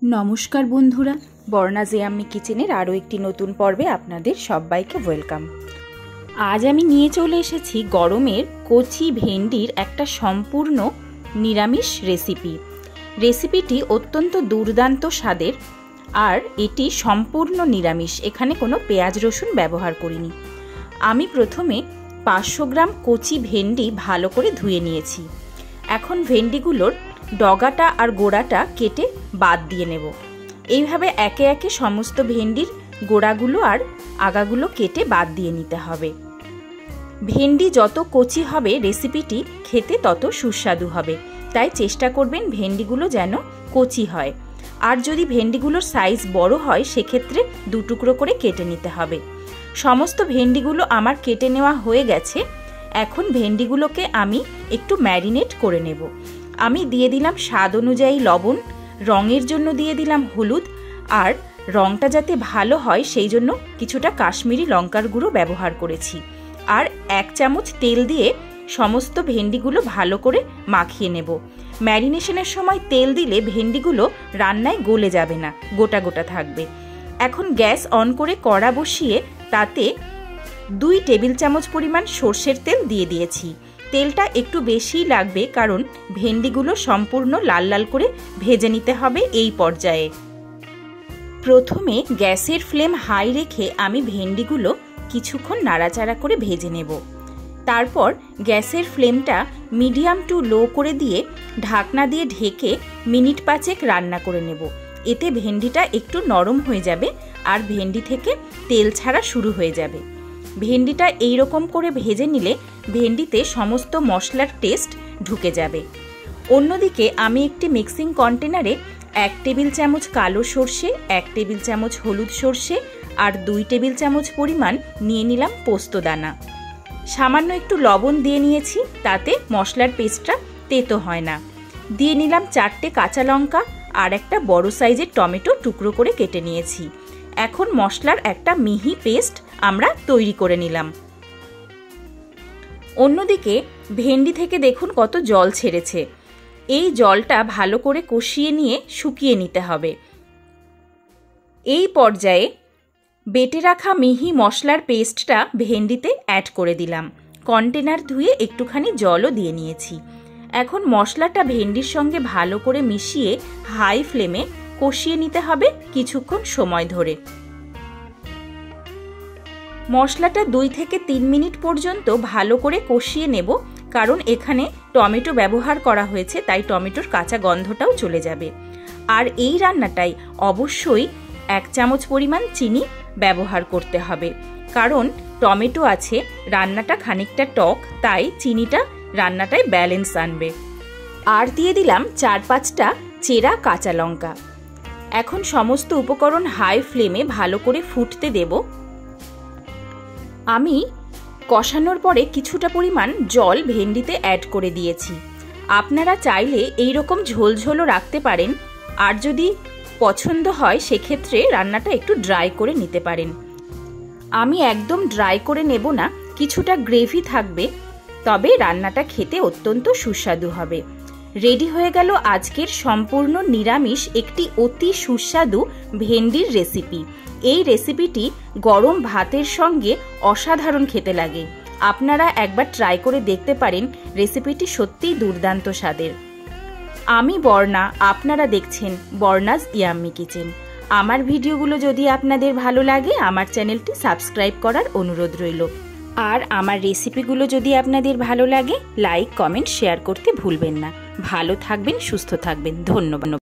নমস্কার বন্ধুরা, বর্ণাজ ইয়াম্মি কিচেনের আরও একটি নতুন পর্বে আপনাদের সবাইকে ওয়েলকাম। আজ আমি নিয়ে চলে এসেছি গরমের কচি ভেন্ডির একটা সম্পূর্ণ নিরামিষ রেসিপিটি অত্যন্ত দুর্দান্ত স্বাদের আর এটি সম্পূর্ণ নিরামিষ, এখানে কোনো পেঁয়াজ রসুন ব্যবহার করিনি। আমি প্রথমে 500 গ্রাম কচি ভেন্ডি ভালো করে ধুয়ে নিয়েছি। এখন ভেন্ডিগুলোর ডগাটা আর গোড়াটা কেটে বাদ দিয়ে নেব। এইভাবে একে একে সমস্ত ভেন্ডির গোড়াগুলো আর আগাগুলো কেটে বাদ দিয়ে নিতে হবে। ভেন্ডি যত কচি হবে রেসিপিটি খেতে তত সুস্বাদু হবে, তাই চেষ্টা করবেন ভেন্ডিগুলো যেন কচি হয়। আর যদি ভেন্ডিগুলোর সাইজ বড় হয় সেক্ষেত্রে 2 টুকরো করে কেটে নিতে হবে। সমস্ত ভেন্ডিগুলো আমার কেটে নেওয়া হয়ে গেছে। এখন ভেন্ডিগুলোকে আমি একটু ম্যারিনেট করে নেব। আমি দিয়ে দিলাম স্বাদ অনুযায়ী লবণ, রঙের জন্য দিয়ে দিলাম হলুদ, আর রঙটা যাতে ভালো হয় সেই জন্য কিছুটা কাশ্মীরি লঙ্কার গুঁড়ো ব্যবহার করেছি। আর 1 চামচ তেল দিয়ে সমস্ত ভেন্ডিগুলো ভালো করে মাখিয়ে নেব। ম্যারিনেশনের সময় তেল দিলে ভেন্ডিগুলো রান্নায় গলে যাবে না, গোটা গোটা থাকবে। এখন গ্যাস অন করে কড়া বসিয়ে তাতে 2 টেবিল চামচ পরিমাণ সর্ষের তেল দিয়ে দিয়েছি। তেলটা একটু বেশিই লাগবে, কারণ ভেন্ডিগুলো সম্পূর্ণ লাল লাল করে ভেজে নিতে হবে। এই পর্যায়ে প্রথমে গ্যাসের ফ্লেম হাই রেখে আমি ভেন্ডিগুলো কিছুক্ষণ নাড়াচাড়া করে ভেজে নেব। তারপর গ্যাসের ফ্লেমটা মিডিয়াম টু লো করে দিয়ে ঢাকনা দিয়ে ঢেকে মিনিট 5 রান্না করে নেব। এতে ভেন্ডিটা একটু নরম হয়ে যাবে আর ভেন্ডি থেকে তেল ছাড়া শুরু হয়ে যাবে। ভেন্ডিটা এই রকম করে ভেজে নিলে ভেন্ডিতে সমস্ত মশলার টেস্ট ঢুকে যাবে। অন্যদিকে আমি একটি মিক্সিং কন্টেনারে 1 টেবিল চামচ কালো সর্ষে, 1 টেবিল চামচ হলুদ সর্ষে আর 2 টেবিল চামচ পরিমাণ নিয়ে নিলাম পোস্ত দানা। সামান্য একটু লবণ দিয়ে নিয়েছি, তাতে মশলার পেস্টটা তেতো হয় না। দিয়ে নিলাম 4টে কাঁচা লঙ্কা আর একটা বড় সাইজের টমেটো টুকরো করে কেটে নিয়েছি। এখন মশলার একটা মিহি পেস্ট আমরা তৈরি করে নিলাম। অন্যদিকে ভেন্ডি থেকে দেখুন কত জল ছেড়েছে। এই জলটা ভালো করে কষিয়ে নিয়ে শুকিয়ে নিতে হবে। এই পর্যায়ে বেটে রাখা মিহি মশলার পেস্টটা ভেন্ডিতে অ্যাড করে দিলাম। কন্টেনার ধুয়ে একটুখানি জলও দিয়ে নিয়েছি। এখন মশলাটা ভেন্ডির সঙ্গে ভালো করে মিশিয়ে হাই ফ্লেমে কষিয়ে নিতে হবে কিছুক্ষণ সময় ধরে। মশলাটা 2 থেকে 3 মিনিট পর্যন্ত ভালো করে কষিয়ে নেব, কারণ এখানে টমেটো ব্যবহার করা হয়েছে, তাই টমেটোর কাঁচা গন্ধটাও চলে যাবে। আর এই রান্নাটাই অবশ্যই 1 চামচ পরিমাণ চিনি ব্যবহার করতে হবে, কারণ টমেটো আছে, রান্নাটা খানিকটা টক, তাই চিনিটা রান্নাটায় ব্যালেন্স আনবে। আর দিয়ে দিলাম 4-5টা চেরা কাঁচা লঙ্কা। এখন সমস্ত উপকরণ হাই ফ্লেমে ভালো করে ফুটতে দেব। আমি কষানোর পরে কিছুটা পরিমাণ জল ভেন্ডিতে অ্যাড করে দিয়েছি। আপনারা চাইলে এই রকম ঝোলঝোলও রাখতে পারেন, আর যদি পছন্দ হয় সেক্ষেত্রে রান্নাটা একটু ড্রাই করে নিতে পারেন। আমি একদম ড্রাই করে নেব না, কিছুটা গ্রেভি থাকবে, তবে রান্নাটা খেতে অত্যন্ত সুস্বাদু হবে। রেডি হয়ে গেল আজকের সম্পূর্ণ নিরামিষ একটি অতি সুস্বাদু ভেন্ডির রেসিপি। এই রেসিপিটি গরম ভাতের সঙ্গে অসাধারণ খেতে লাগে। আপনারা একবার ট্রাই করে দেখতে পারেন, রেসিপিটি সত্যিই দুর্দান্ত স্বাদের। আমি বর্ণা, আপনারা দেখছেন বর্ণাজ ইয়াম্মি কিচেন। আমার ভিডিওগুলো যদি আপনাদের ভালো লাগে আমার চ্যানেলটি সাবস্ক্রাইব করার অনুরোধ রইল। আর আমার রেসিপিগুলো যদি আপনাদের ভালো লাগে লাইক, কমেন্ট, শেয়ার করতে ভুলবেন না। ভালো থাকবেন, সুস্থ থাকবেন। ধন্যবাদ।